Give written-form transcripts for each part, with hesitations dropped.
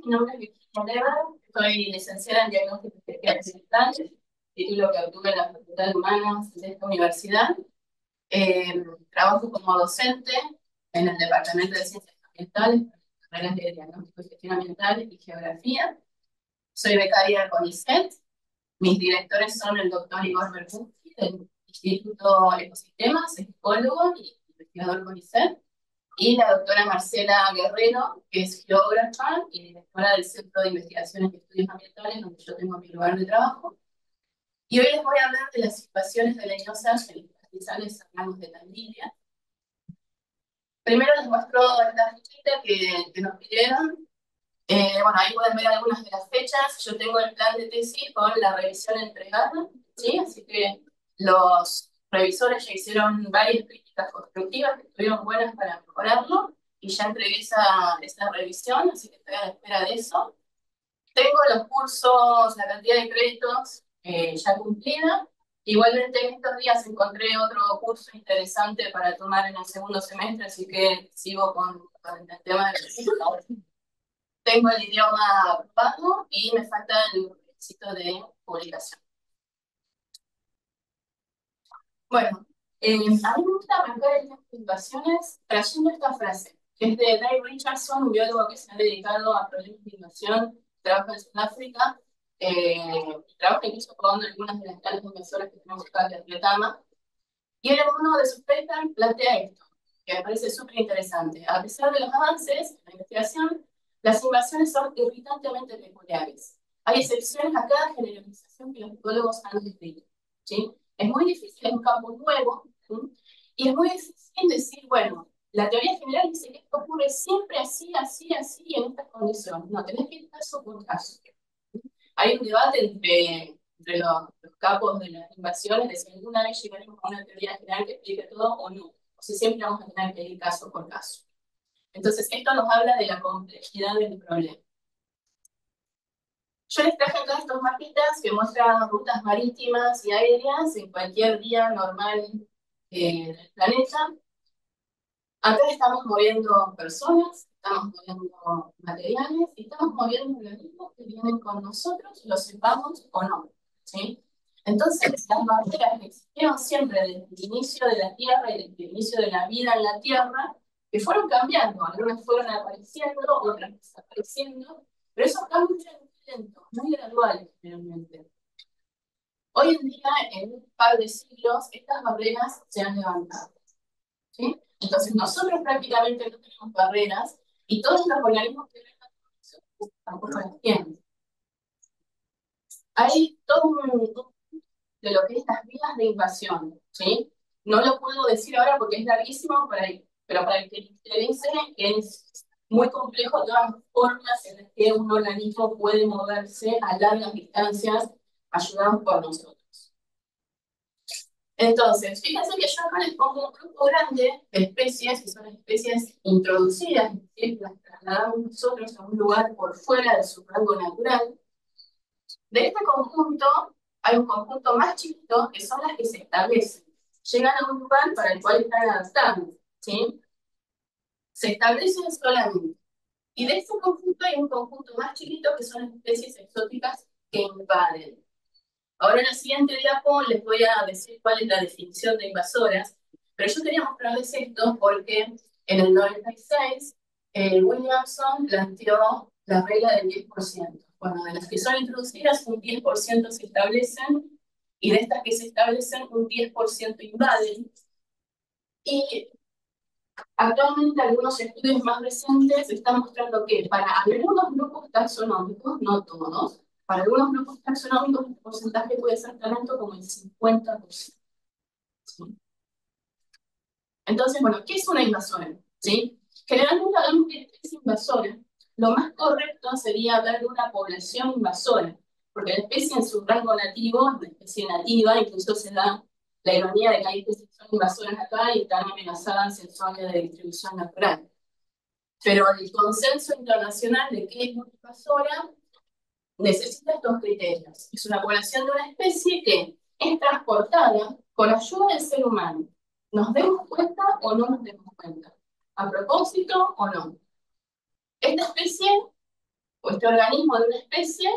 mi nombre es Virginia Lever, soy licenciada en Diagnóstico y Terapia Occidental, título que obtuve en la Facultad de Humanas de esta universidad. Trabajo como docente en el Departamento de Ciencias Ambientales, carreras de Diagnóstico y Gestión Ambiental y Geografía. Soy becaria de CONICET. Mis directores son el doctor Igor Berkowski del Instituto Ecosistemas, es ecólogo y investigador CONICET, y la doctora Marcela Guerrero, que es geógrafa y directora del Centro de Investigaciones y Estudios Ambientales, donde yo tengo mi lugar de trabajo. Y hoy les voy a hablar de las situaciones leñosas en los pastizales cercanos de Taldivia. Primero les muestro esta fichita que nos pidieron. Bueno, ahí pueden ver algunas de las fechas. Yo tengo el plan de tesis con la revisión entregada, ¿sí? Así que los revisores ya hicieron varias críticas constructivas que estuvieron buenas para mejorarlo, y ya entregué esa revisión, así que estoy a la espera de eso. Tengo los cursos, la cantidad de créditos ya cumplida. Igualmente en estos días encontré otro curso interesante para tomar en el segundo semestre, así que sigo con el tema de los. Tengo el idioma aprobado y me falta el requisito de publicación. Bueno, a mí me gusta arrancar estas invasiones trayendo esta frase, que es de Dave Richardson, un biólogo que se ha dedicado a problemas de invasión, trabaja en Sudáfrica, trabaja incluso con algunas de las grandes invasoras que tenemos acá en Retama. Y él en uno de sus papers plantea esto, que me parece súper interesante. A pesar de los avances en la investigación, las invasiones son irritantemente peculiares. Hay excepciones a cada generalización que los ecólogos han descrito, ¿sí? Es muy difícil, es un campo nuevo, ¿sí? Y es muy difícil decir, bueno, la teoría general dice que esto ocurre siempre así, así, así, en estas condiciones. No, tenés que ir caso por caso. Hay un debate entre los capos de las invasiones de si alguna vez llegaremos a una teoría general que explique todo o no, o si siempre vamos a tener que ir caso por caso. Entonces, esto nos habla de la complejidad del problema. Yo les traje acá estos mapitas que muestran rutas marítimas y aéreas en cualquier día normal del planeta. Acá estamos moviendo personas, estamos moviendo materiales y estamos moviendo organismos que vienen con nosotros, lo sepamos o no, ¿sí? Entonces, las barreras que existieron siempre desde el inicio de la Tierra y desde el inicio de la vida en la Tierra, que fueron cambiando, algunas fueron apareciendo, otras desapareciendo, pero esos cambios eran muy lentos, muy graduales realmente. Hoy en día, en un par de siglos, estas barreras se han levantado, ¿sí? Entonces, nosotros prácticamente no tenemos barreras y todos los organismos que ven tampoco las tienen. Hay todo de lo que es las vías de invasión, ¿sí? No lo puedo decir ahora porque es larguísimo, pero para el que le interese es muy complejo todas las formas en las que un organismo puede moverse a largas distancias ayudados por nosotros. Entonces, fíjense que yo acá les pongo un grupo grande de especies, que son especies introducidas, es decir, las trasladamos nosotros a un lugar por fuera de su rango natural. De este conjunto, hay un conjunto más chiquito, que son las que se establecen. Llegan a un lugar para el cual están adaptados, ¿sí? Se establecen solamente. Y de este conjunto hay un conjunto más chiquito, que son las especies exóticas que invaden. Ahora en la siguiente diapo les voy a decir cuál es la definición de invasoras, pero yo quería mostrarles esto porque en el 96 Williamson planteó la regla del 10%. Bueno, de las que son introducidas, un 10% se establecen, y de estas que se establecen, un 10% invaden. Y actualmente algunos estudios más recientes están mostrando que para algunos grupos taxonómicos, no todos, para algunos grupos taxonómicos el porcentaje puede ser tan alto como el 50%. ¿Sí? Entonces, bueno, ¿qué es una invasora? ¿Sí? Generalmente hablamos de especie invasora. Lo más correcto sería hablar de una población invasora, porque la especie en su rango nativo es una especie nativa, incluso se da la ironía de que hay especies que son invasoras acá y están amenazadas en su área de distribución natural. Pero el consenso internacional de qué es una invasora necesita estos criterios. Es una población de una especie que es transportada con ayuda del ser humano. ¿Nos demos cuenta o no nos demos cuenta? ¿A propósito o no? Esta especie, o este este organismo de una especie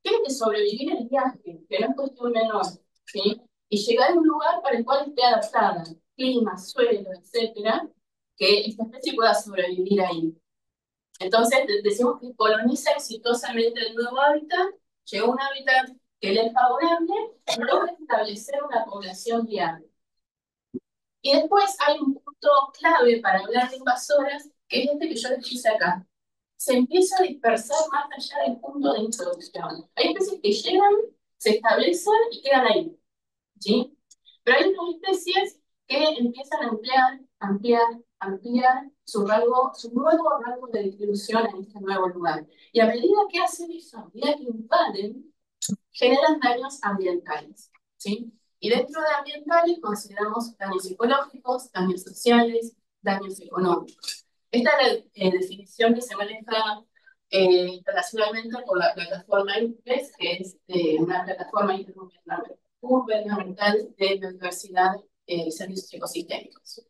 tiene que sobrevivir el viaje, que no es cuestión menor, ¿sí? Y llegar a un lugar para el cual esté adaptada, clima, suelo, etcétera, que esta especie pueda sobrevivir ahí. Entonces, decimos que coloniza exitosamente el nuevo hábitat, llega a un hábitat que le es favorable y logra establecer una población viable. Y después hay un punto clave para hablar de invasoras, que es este que yo les puse acá. Se empieza a dispersar más allá del punto de introducción. Hay especies que llegan, se establecen y quedan ahí, ¿sí? Pero hay otras especies que empiezan a ampliar su nuevo rango de distribución en este nuevo lugar. Y a medida que hacen eso, a medida que invaden, generan daños ambientales, ¿sí? Y dentro de ambientales consideramos daños psicológicos, daños sociales, daños económicos. Esta es la definición que se maneja internacionalmente por la plataforma IPBES, que es una plataforma intergubernamental de biodiversidad y servicios ecosistémicos.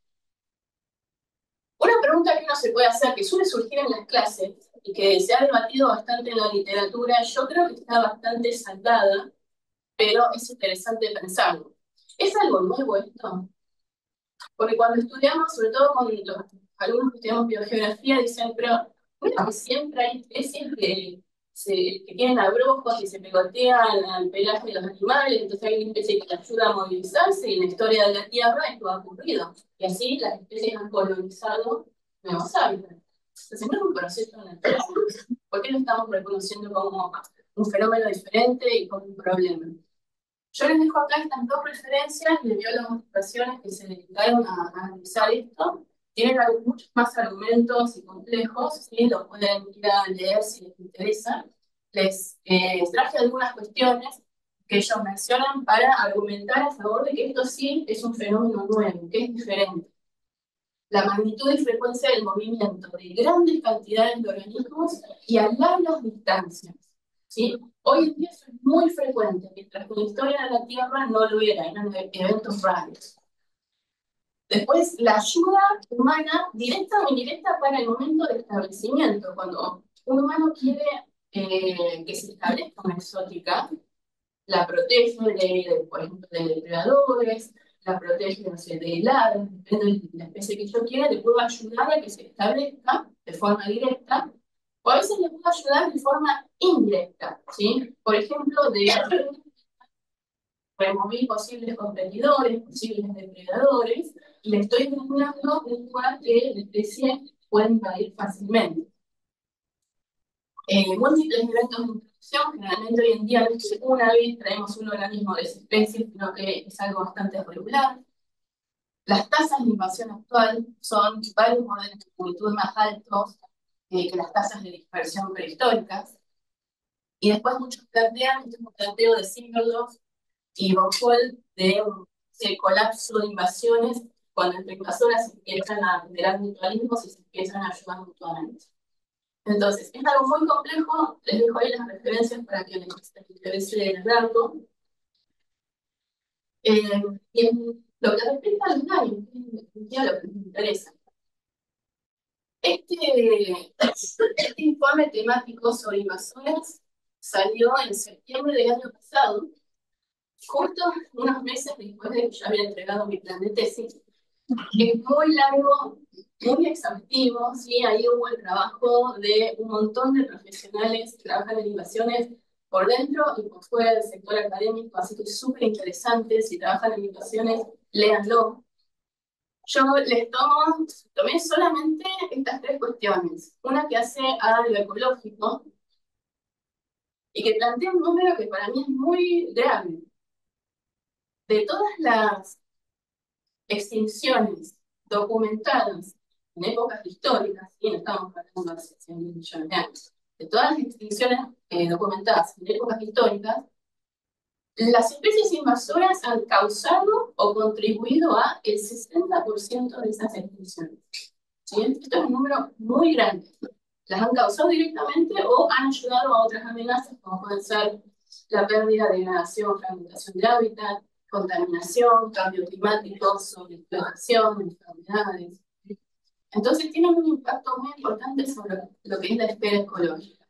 Una pregunta que uno se puede hacer, que suele surgir en las clases y que se ha debatido bastante en la literatura, yo creo que está bastante saldada, pero es interesante pensarlo. ¿Es algo nuevo esto? Porque cuando estudiamos, sobre todo con los alumnos que estudiamos biogeografía, dicen, pero bueno, que siempre hay especies que tienen abrojos y se pegotean al pelaje de los animales, entonces hay una especie que te ayuda a movilizarse, y en la historia de la Tierra esto ha ocurrido. Y así las especies han colonizado nuevos hábitats. Entonces no es un proceso natural. ¿Por qué lo estamos reconociendo como un fenómeno diferente y como un problema? Yo les dejo acá estas dos referencias de biólogos de poblaciones que se dedicaron a analizar esto. Tienen muchos más argumentos y complejos, ¿sí? Los pueden ir a leer si les interesa. Les traje algunas cuestiones que ellos mencionan para argumentar a favor de que esto sí es un fenómeno nuevo, que es diferente. La magnitud y frecuencia del movimiento de grandes cantidades de organismos y a largas distancias, ¿sí? Hoy en día eso es muy frecuente, mientras que en la historia de la Tierra no lo era, eran eventos raros. Después, la ayuda humana, directa o indirecta, para el momento de establecimiento. Cuando un humano quiere que se establezca una exótica, la protege, por ejemplo, de depredadores, la protege, no sé, de heladas, depende de la especie que yo quiera, le puedo ayudar a que se establezca de forma directa, o a veces le puedo ayudar de forma indirecta, ¿sí? Por ejemplo, de remover posibles competidores, posibles depredadores, y le estoy dando un lugar que la especie puede invadir fácilmente. Múltiples eventos de introducción, generalmente hoy en día no es que una vez traemos un organismo de esa especie, sino que es algo bastante regular. Las tasas de invasión actual son varios modelos de magnitud más altos que las tasas de dispersión prehistóricas. Y después muchos plantean, este es un planteo de Simberloff y Von Holl, de un colapso de invasiones, cuando entre invasoras se empiezan a generar mutualismos y se empiezan a ayudar mutuamente. Entonces, es algo muy complejo, les dejo ahí las referencias para que les interese leerlo. Y en lo que respecta a los daños, que es lo que me interesa. Este informe temático sobre invasoras salió en septiembre del año pasado, justo unos meses después de que yo había entregado mi plan de tesis. Es muy largo, muy exhaustivo, ¿sí? Ahí hubo el trabajo de un montón de profesionales que trabajan en invasiones por dentro y por fuera del sector académico, así que es súper interesante. Si trabajan en invasiones, léanlo. Yo tomé solamente estas tres cuestiones. Una que hace a lo ecológico y que plantea un número que para mí es muy grave. De todas las extinciones documentadas en épocas históricas, y no estamos hablando de hace 100 millones de años, de todas las extinciones documentadas en épocas históricas, las especies invasoras han causado o contribuido a el 60% de esas extinciones. ¿Sí? Esto es un número muy grande. Las han causado directamente o han ayudado a otras amenazas, como pueden ser la pérdida de degradación, fragmentación de hábitat, contaminación, cambio climático, sobreexplotación, enfermedades. Entonces tienen un impacto muy importante sobre lo que es la esfera ecológica.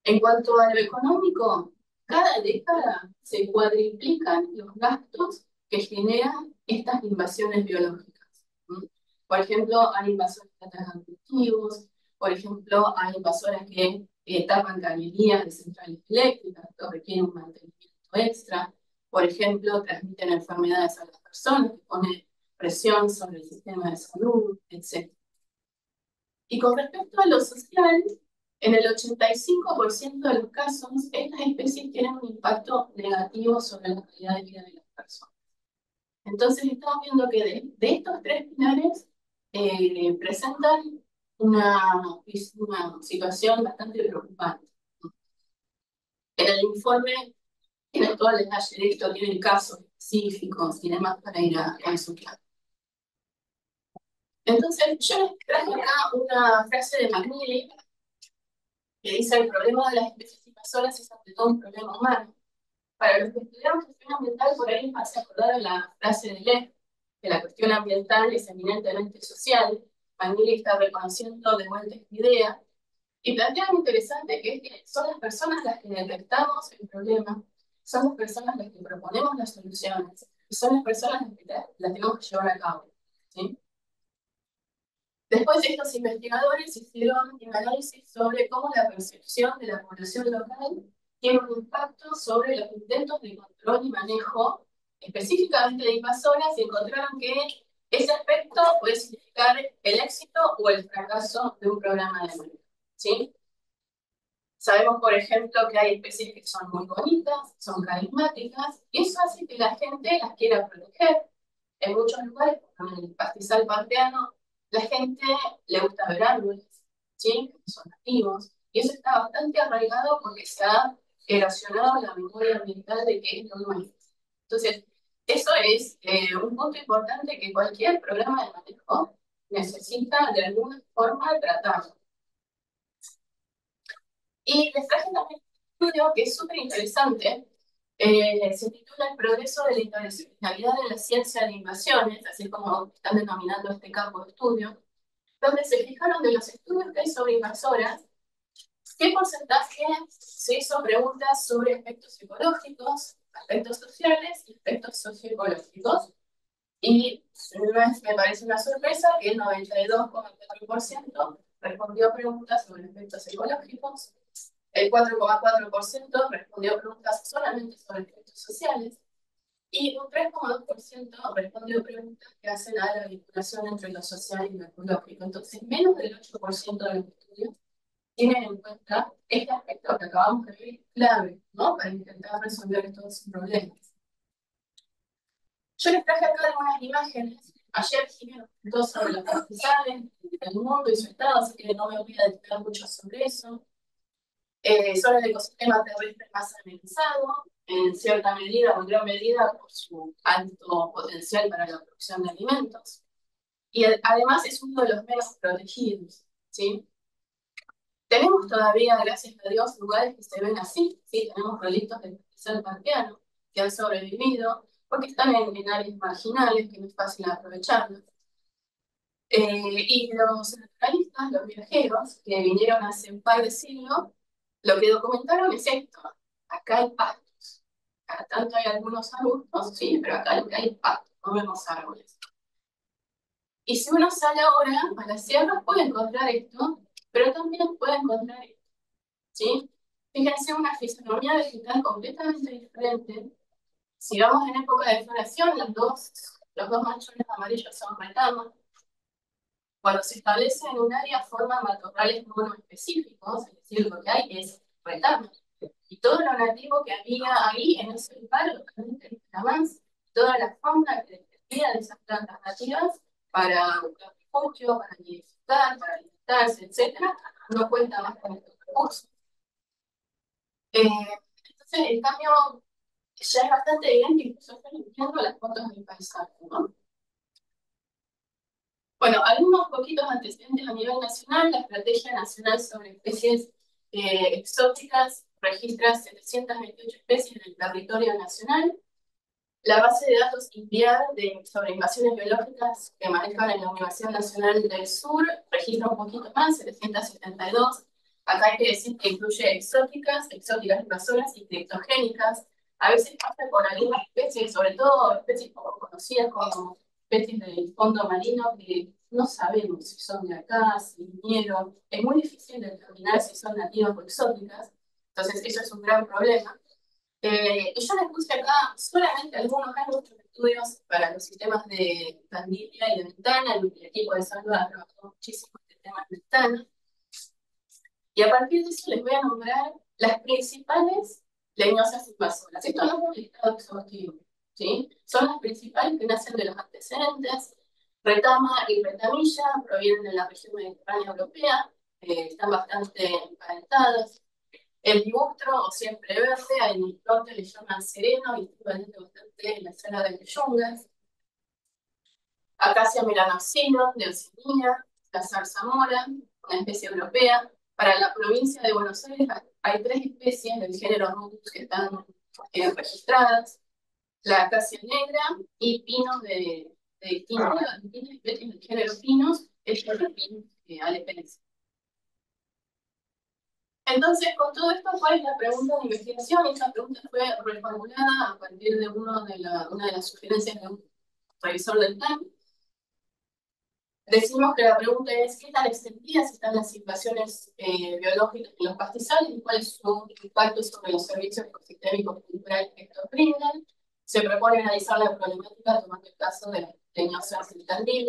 En cuanto a lo económico, cada década se cuadriplican los gastos que generan estas invasiones biológicas. ¿Mm? Por ejemplo, hay invasoras que atacan cultivos, por ejemplo, hay invasoras que tapan cañerías de centrales eléctricas, que requieren un mantenimiento extra. Por ejemplo, transmiten enfermedades a las personas, que pone presión sobre el sistema de salud, etc. Y con respecto a lo social, en el 85% de los casos, estas especies tienen un impacto negativo sobre la calidad de vida de las personas. Entonces, estamos viendo que de estos tres pilares presentan una situación bastante preocupante. En el informe tienen todo el detalle de esto, tienen casos específicos y demás para ir a consultar. Entonces, yo les traje acá una frase de McNeely que dice: el problema de las especies invasoras es ante todo un problema humano. Para los que estudiamos gestión ambiental, por ahí me hace acordar a la frase de Lev, que la cuestión ambiental es eminentemente social. McNeely está reconociendo de vuelta esta idea y plantea algo interesante, que es que son las personas las que detectamos el problema, son las personas las que proponemos las soluciones, y son las personas las que las tenemos que llevar a cabo, ¿sí? Después, estos investigadores hicieron un análisis sobre cómo la percepción de la población local tiene un impacto sobre los intentos de control y manejo, específicamente de invasoras, y encontraron que ese aspecto puede significar el éxito o el fracaso de un programa de manejo, ¿sí? Sabemos, por ejemplo, que hay especies que son muy bonitas, son carismáticas, y eso hace que la gente las quiera proteger. En muchos lugares, como en el pastizal pampeano, la gente le gusta ver árboles, ¿sí? Que son nativos, y eso está bastante arraigado porque se ha erosionado la memoria ambiental de que es lo nuestro. Entonces, eso es un punto importante que cualquier programa de manejo necesita de alguna forma tratarlo. Y les traje también un estudio que es súper interesante. Se titula El progreso de la interdisciplinaridad en la ciencia de invasiones, así como están denominando este campo de estudio, donde se fijaron de los estudios que hay sobre invasoras, qué porcentaje se hizo preguntas sobre aspectos psicológicos, aspectos sociales y aspectos socioecológicos. Y me parece una sorpresa que el 92,4% respondió preguntas sobre aspectos psicológicos, el 4,4% respondió preguntas solamente sobre aspectos sociales y un 3,2% respondió preguntas que hacen a la vinculación entre lo social y lo ecológico. Entonces, menos del 8% de los estudios tienen en cuenta este aspecto que acabamos de ver clave, ¿no? Para intentar resolver estos problemas. Yo les traje acá algunas imágenes. Ayer Jimena comentó sobre los pastizales del mundo y su estado, así que no me voy a dedicar mucho sobre eso. Son el ecosistema terrestre más amenazado, en cierta medida o en gran medida por su alto potencial para la producción de alimentos. Y además es uno de los menos protegidos, ¿sí? Tenemos todavía, gracias a Dios, lugares que se ven así, ¿sí? Tenemos relictos del pastizal pampeano que han sobrevivido porque están en áreas marginales que no es fácil aprovecharlos. Y los naturalistas, los viajeros que vinieron hace un par de siglos, lo que documentaron es esto: acá hay pastos, cada tanto hay algunos arbustos, sí, pero acá lo que hay es pastos, no vemos árboles. Y si uno sale ahora a las sierras puede encontrar esto, pero también puede encontrar esto, ¿sí? Fíjense, una fisonomía vegetal completamente diferente. Si vamos en época de floración, los dos manchones amarillos son retamas. Cuando se establece en un área, forman matorrales monoespecíficos, es decir, lo que hay es retama. Y todo lo nativo que había ahí en ese lugar, localmente más, toda la fauna que dependía de esas plantas nativas para buscar refugio, para nidificar, para alimentarse, etc., no cuenta más con estos recursos. Entonces, el cambio ya es bastante evidente, incluso están limpiando las fotos del paisaje, ¿no? Bueno, algunos poquitos antecedentes a nivel nacional. La Estrategia Nacional sobre Especies Exóticas registra 728 especies en el territorio nacional. La base de datos INVIAR sobre invasiones biológicas que manejan en la Universidad Nacional del Sur registra un poquito más, 772. Acá hay que decir que incluye exóticas invasoras y criptogénicas. A veces pasa con algunas especies, sobre todo especies poco conocidas como especies del fondo marino, que no sabemos si son de acá, si vinieron. Es muy difícil determinar si son nativas o exóticas. Entonces, eso es un gran problema. Y yo les puse acá solamente algunos, hay muchos estudios para los sistemas de Candilia y de Ventana. El equipo de salud ha trabajado muchísimo en el tema de Ventana. Y a partir de eso les voy a nombrar las principales leñosas invasoras. Esto no es un listado exhaustivo, ¿sí? Son las principales que nacen de los antecedentes. Retama y retamilla provienen de la región mediterránea europea, están bastante emparentadas. El libustro, o siempre verde, en el norte le llaman sereno y está presente bastante en la zona de Yungas. Acacia melanocino, de Oceanía, la zarzamora, una especie europea. Para la provincia de Buenos Aires hay 3 especies del género Rutus que están registradas: la acacia negra y pinos de distintas especies del género pinos, el pino alepense. Entonces, con todo esto, ¿cuál es la pregunta de investigación? Esta pregunta fue reformulada a partir de una de las sugerencias de un revisor del plan. Decimos que la pregunta es qué tan extendidas están las situaciones biológicas en los pastizales y cuál es su impacto sobre los servicios ecosistémicos y culturales que estos brindan. Se propone analizar la problemática tomando el caso de las leñosas en Tandil.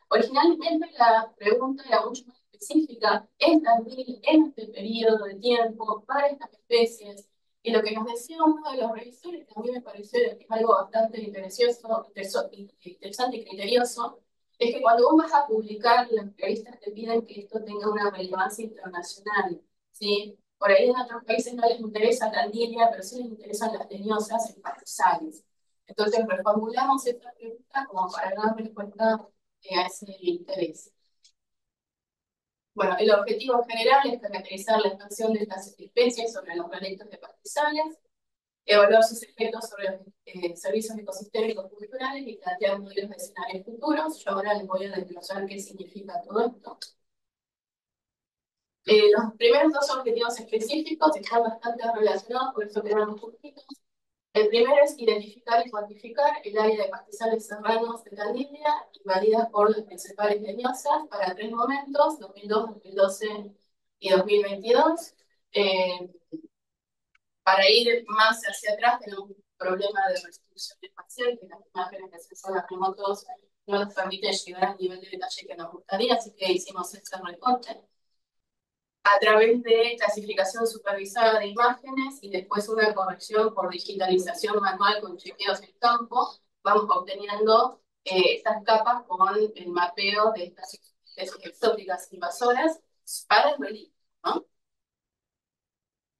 Originalmente la pregunta era mucho más específica: en Tandil, en este periodo de tiempo, para estas especies. Y lo que nos decía uno de los revisores, que a mí me pareció que es algo bastante interesante y criterioso, es que cuando vos vas a publicar, los periodistas te piden que esto tenga una relevancia internacional, ¿sí? Por ahí en otros países no les interesa Candilia, pero sí les interesan las leñosas en pastizales. Entonces reformulamos esta pregunta como para dar respuesta a ese interés. Bueno, el objetivo general es caracterizar la expansión de estas especies sobre los proyectos de pastizales, evaluar sus efectos sobre los servicios ecosistémicos culturales y plantear modelos de escenarios futuros. Yo ahora les voy a desglosar qué significa todo esto. Los primeros 2 objetivos específicos están bastante relacionados, por eso quedan juntitos. El primero es identificar y cuantificar el área de pastizales serranos de Candilia, invadidas por las principales leñosas para 3 momentos: 2002, 2012 y 2022. Para ir más hacia atrás, tenemos un problema de restitución espacial, que las imágenes que se son las remotos no nos permiten llegar al nivel de detalle que nos gustaría, así que hicimos este recorte a través de clasificación supervisada de imágenes y después una corrección por digitalización manual con chequeos en campo. Vamos obteniendo estas capas con el mapeo de estas especies exóticas invasoras para el relieve, ¿no?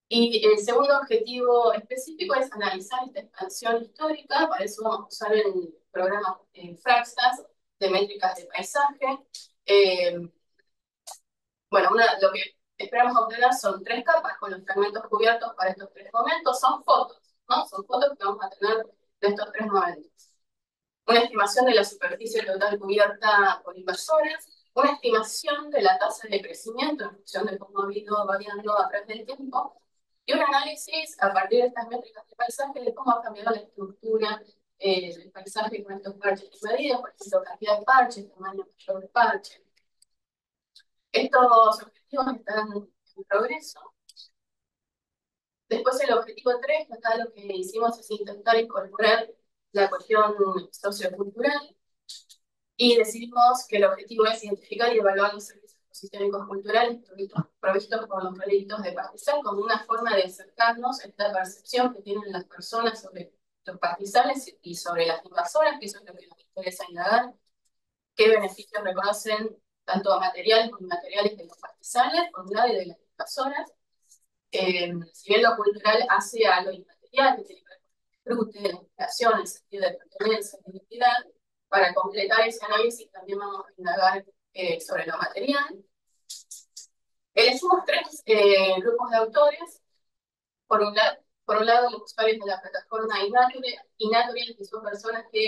Y el segundo objetivo específico es analizar esta expansión histórica. Para eso vamos a usar el programa Fraxtas de métricas de paisaje. Bueno, lo que esperamos obtener son 3 capas con los fragmentos cubiertos para estos 3 momentos. Son fotos, ¿no? Son fotos que vamos a tener de estos 3 momentos. Una estimación de la superficie total cubierta por invasoras, una estimación de la tasa de crecimiento en función de cómo ha ido variando a través del tiempo, y un análisis a partir de estas métricas de paisaje de cómo ha cambiado la estructura del paisaje con estos parches medidos, por ejemplo, cantidad de parches, tamaño mayor de parche. Estos objetivos están en progreso. Después el objetivo 3, acá lo que hicimos es intentar incorporar la cuestión sociocultural y decidimos que el objetivo es identificar y evaluar los servicios ecosistémicos culturales provistos por los proyectos de pastizal como una forma de acercarnos a esta percepción que tienen las personas sobre los pastizales y sobre las invasoras, que eso es lo que nos interesa indagar. ¿Qué beneficios reconocen tanto materiales como inmateriales de los pastizales, por un lado, y de las invasoras? Si bien lo cultural hace a lo inmaterial, que tiene que ver con el disfrute, la inspiración, el sentido de pertenencia, de identidad, para completar ese análisis también vamos a indagar sobre lo material. Elegimos 3 grupos de autores. Por un lado, los usuarios de la plataforma Inatorial, que son personas que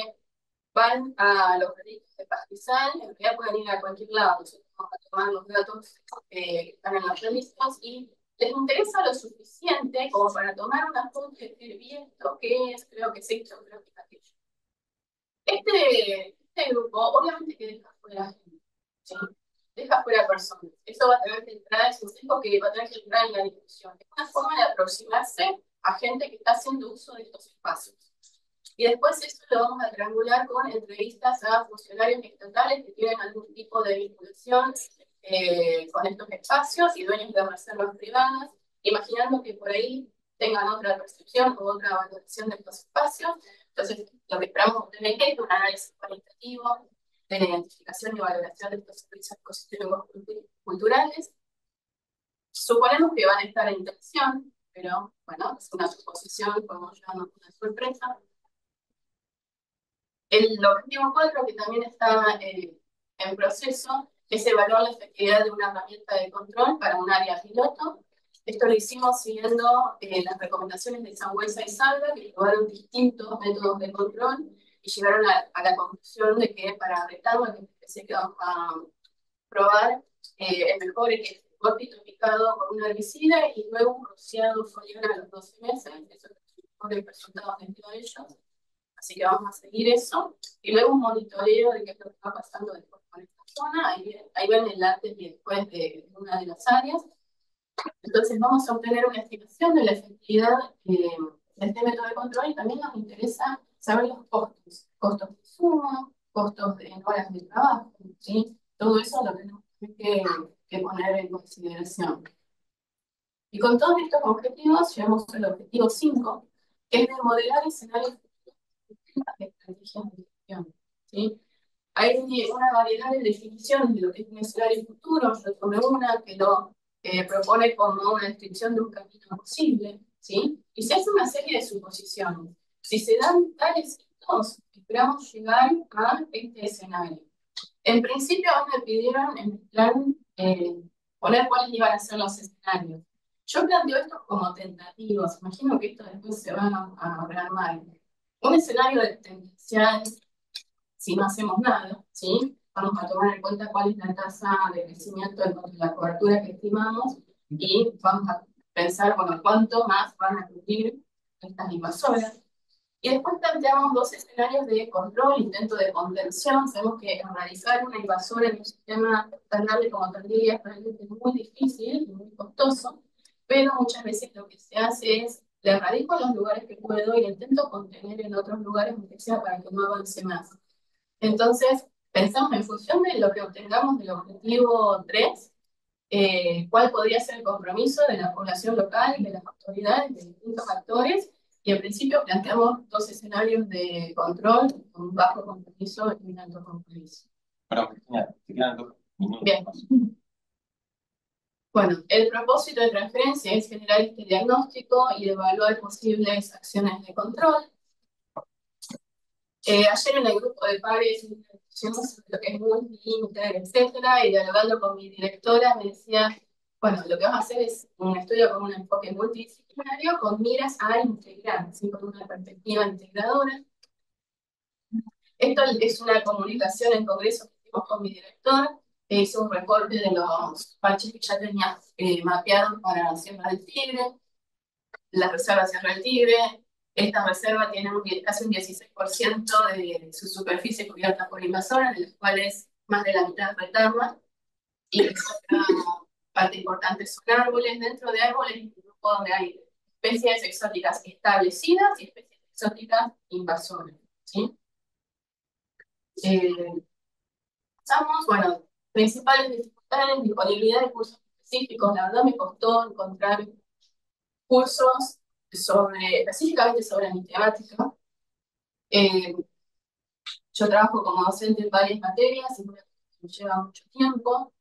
van a los proyectos de pastizal, en realidad pueden ir a cualquier lado, a tomar los datos que están en los registros y les interesa lo suficiente como para tomar una foto y decir, vi esto, ¿qué es? Creo que es esto, creo que es aquello. Este grupo obviamente que deja fuera gente, ¿sí? Deja fuera personas. Eso va a tener que entrar, es un sesgo que va a tener que entrar en la discusión. Es una forma de aproximarse a gente que está haciendo uso de estos espacios. Y después eso lo vamos a triangular con entrevistas a funcionarios estatales que tienen algún tipo de vinculación con estos espacios y dueños de reservas privadas, imaginando que por ahí tengan otra percepción o otra valoración de estos espacios. Entonces, lo que esperamos obtener es un análisis cualitativo de la identificación y valoración de estos servicios ecosistémicos culturales. Suponemos que van a estar en tensión, pero bueno, es una suposición, podemos llevarnos una sorpresa. El objetivo 4, que también está en proceso, es evaluar la efectividad de una herramienta de control para un área piloto. Esto lo hicimos siguiendo las recomendaciones de Sangüesa y Salva, que probaron distintos métodos de control y llegaron a la conclusión de que para retarlo, que es que vamos a probar, el mejor es que el cortito picado con un herbicida y luego un rociado foliar a los 12 meses. Eso es el mejor resultado que han tenido ellos. Así que vamos a seguir eso. Y luego un monitoreo de qué es lo que está pasando después con esta zona. Ahí ven el antes y después de una de las áreas. Entonces vamos a obtener una estimación de la efectividad de este método de control y también nos interesa saber los costos. Costos de insumo, costos de horas de trabajo, ¿sí? Todo eso lo tenemos que poner en consideración. Y con todos estos objetivos llegamos al objetivo 5, que es de modelar escenarios de estrategias de gestión, ¿sí? Hay una variedad de definiciones de lo que es un escenario futuro. Yo tomé una que lo propone como una descripción de un camino posible, ¿sí? Y se hace una serie de suposiciones. Si se dan tales hitos, esperamos llegar a este escenario. En principio, me pidieron en el plan poner cuáles iban a ser los escenarios. Yo planteo esto como tentativos. Imagino que esto después se va a rearmar. Un escenario de tendencial, si no hacemos nada, ¿sí? Vamos a tomar en cuenta cuál es la tasa de crecimiento en cuanto a la cobertura que estimamos y vamos a pensar, bueno, cuánto más van a cubrir estas invasoras. Y después planteamos dos escenarios de control, intento de contención. Sabemos que realizar una invasora en un sistema tan grande como Tandil es realmente muy difícil y muy costoso, pero muchas veces lo que se hace es le erradico a los lugares que puedo y intento contener en otros lugares, aunque sea para que no avance más. Entonces, pensamos en función de lo que obtengamos del objetivo 3, cuál podría ser el compromiso de la población local, de las autoridades, de distintos actores, y en principio planteamos dos escenarios de control, un bajo compromiso y un alto compromiso. Perdón, Cristina, te quedan 2 minutos. Bien. Bueno, el propósito de transferencia es generar este diagnóstico y evaluar posibles acciones de control. Ayer en el grupo de pares discutimos sobre lo que es multi-inter, etcétera, y dialogando con mi directora me decía, bueno, lo que vamos a hacer es un estudio con un enfoque multidisciplinario con miras a integrar, ¿sí? Con una perspectiva integradora. Esto es una comunicación en congreso que hicimos con mi director, que hizo un recorte de los parches que ya tenía mapeados para Sierra del Tigre, la reserva Sierra del Tigre. Esta reserva tiene casi un 16% de su superficie cubierta por invasoras, de las cuales más de la mitad retarda, y otra parte importante son árboles. Dentro de árboles es un grupo donde hay especies exóticas establecidas y especies exóticas invasoras, ¿sí? Pasamos, bueno, principales dificultades, disponibilidad de cursos específicos. La verdad me costó encontrar cursos específicamente sobre mi temática. Yo trabajo como docente en varias materias y me lleva mucho tiempo.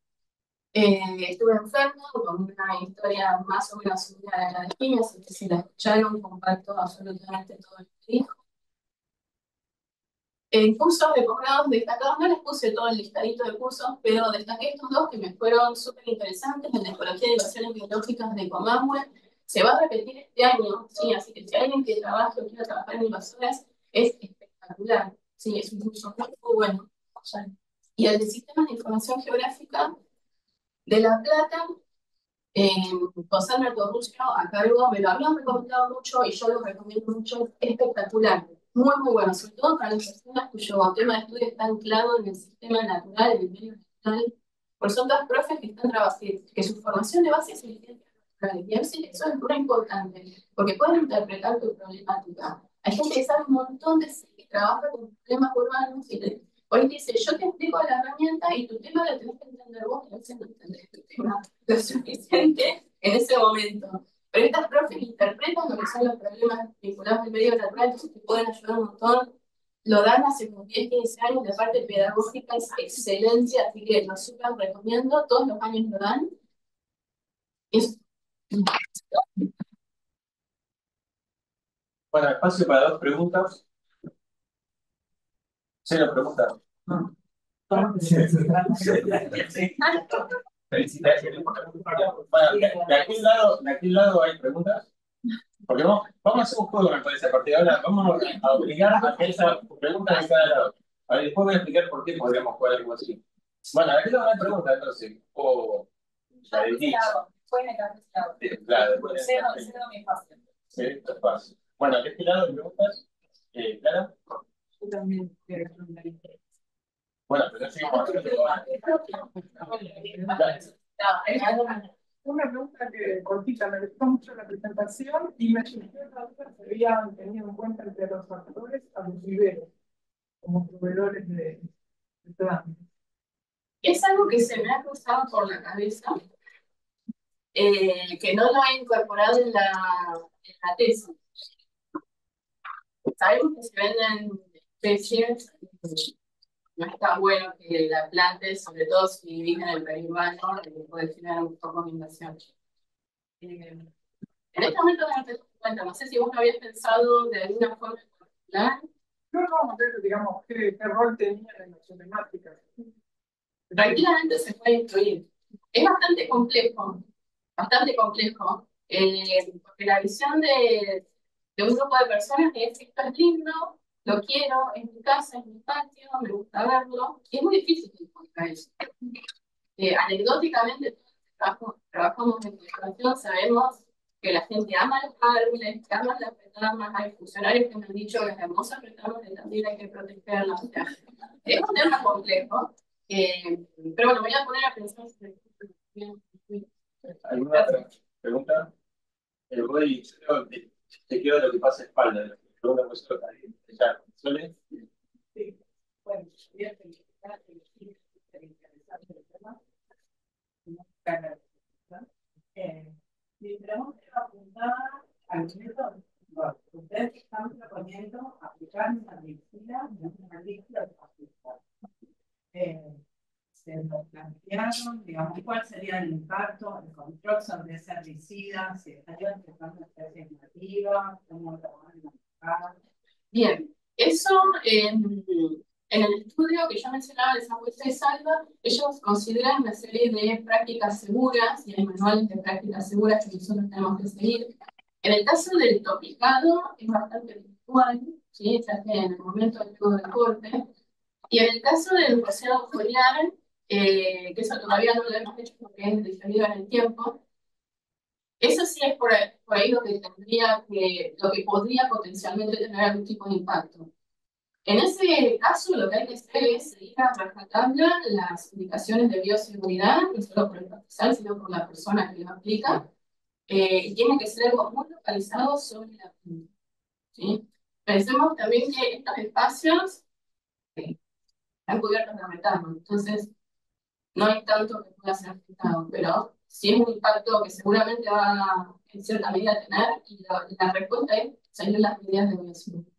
Estuve enferma con una historia más o menos similar a la de Jimmy, así que si la escucharon, comparto absolutamente todo lo que dijo. En cursos de posgrados destacados, no les puse todo el listadito de cursos, pero destaqué estos dos que me fueron súper interesantes. El de Ecología de Invasiones Biológicas de Comahue se va a repetir este año, ¿sí? Así que si alguien que trabaje o quiera trabajar en invasoras, es espectacular, ¿sí? Es un curso muy, muy bueno. Y el de Sistemas de Información Geográfica De La Plata, con Sandra Torruccio a cargo, me lo habían recomendado mucho y yo lo recomiendo mucho, es espectacular, muy bueno, sobre todo para las personas cuyo tema de estudio está anclado en el sistema natural, en el medio natural, porque son dos profes que están trabajando, que su formación de base es en ciencias naturales, y a veces eso es muy importante, porque pueden interpretar tu problemática. Hay gente que sabe un montón de que trabaja con problemas urbanos y hoy te dice, yo te explico la herramienta y tu tema lo tenés que entender vos, y a veces no entendés tu tema lo suficiente en ese momento. Pero estas profes interpretan lo que son los problemas vinculados al medio natural, entonces te pueden ayudar un montón. Lo dan hace como 10, 15 años, la parte pedagógica es excelencia, así que lo súper recomiendo, todos los años lo dan. Es... Bueno, espacio para dos preguntas. Cero preguntas. Felicitaciones. Bueno, de aquel lado hay preguntas. Porque vamos a hacer un juego, me parece, a partir de ahora. Vamos a obligar a que esa pregunta de cada lado. A ver, después voy a explicar por qué podríamos jugar algo así. Bueno, aquí no hay pregunta, entonces. O la de Teach. Claro, después. Sí, esto es fácil. Bueno, de este lado, preguntas. Clara. Yo también quiero preguntar. Bueno, pero seguimos. Una pregunta que cortita, me gustó mucho la presentación y me surgió la duda si habían tenido en cuenta entre los actores a los viveros como proveedores de trámites. Es algo que se me ha cruzado por la cabeza, que no lo he incorporado en la tesis. Sabemos que se venden especies, no está bueno que la plantes, sobre todo si vivís en el periurbano, puede generar un poco de invasión. En este momento no me tengo en cuenta, no sé si vos lo habías pensado de alguna forma en particular. No, pero digamos, ¿qué rol tenían en las problemáticas? Tranquilamente se puede incluir. Es bastante complejo, porque la visión de un grupo de personas es: esto es lindo, lo quiero, es mi casa, es mi patio, me gusta verlo, y es muy difícil encontrar eso. Anecdóticamente, trabajamos en educación, sabemos que la gente ama los árboles, que ama las retamas, hay funcionarios que me han dicho que las hermosas retamas también hay que protegerlas. O sea, es un tema complejo, pero bueno, me voy a poner a pensar si... ¿Alguna pregunta? El Roy, te quiero lo que pasa a espalda. Pregunta por eso. Ya, ¿suele? Sí, bueno, quería felicitar el interesante el tema. Mi pregunta era apuntada al método. Bueno, ustedes están proponiendo aplicar una medicina en una lista de aplicar. Se lo plantearon, digamos, cuál sería el impacto, el control sobre ese herbicida, si estarían tratando especies nativas, cómo lo van a manejar. Bien, eso en el estudio que yo mencionaba de San José y Salva, ellos consideran una serie de prácticas seguras y hay manuales de prácticas seguras que nosotros tenemos que seguir. En el caso del topicado es bastante puntual, ¿sí? Se hace en el momento del juego de corte. Y en el caso del roceo foliar, que eso todavía no lo hemos hecho porque es diferido en el tiempo, eso sí es por ahí lo que podría potencialmente tener algún tipo de impacto. En ese caso, lo que hay que hacer es seguir a rajatabla las indicaciones de bioseguridad, no solo por el pastizal, sino por la persona que lo aplica, y tiene que ser algo muy localizado sobre la punta, ¿sí? Pensemos también que estos espacios están cubiertos de metano, entonces no hay tanto que pueda ser afectado, pero sí es un impacto que seguramente va en cierta medida a tener, y la respuesta es seguir las medidas de bioseguridad.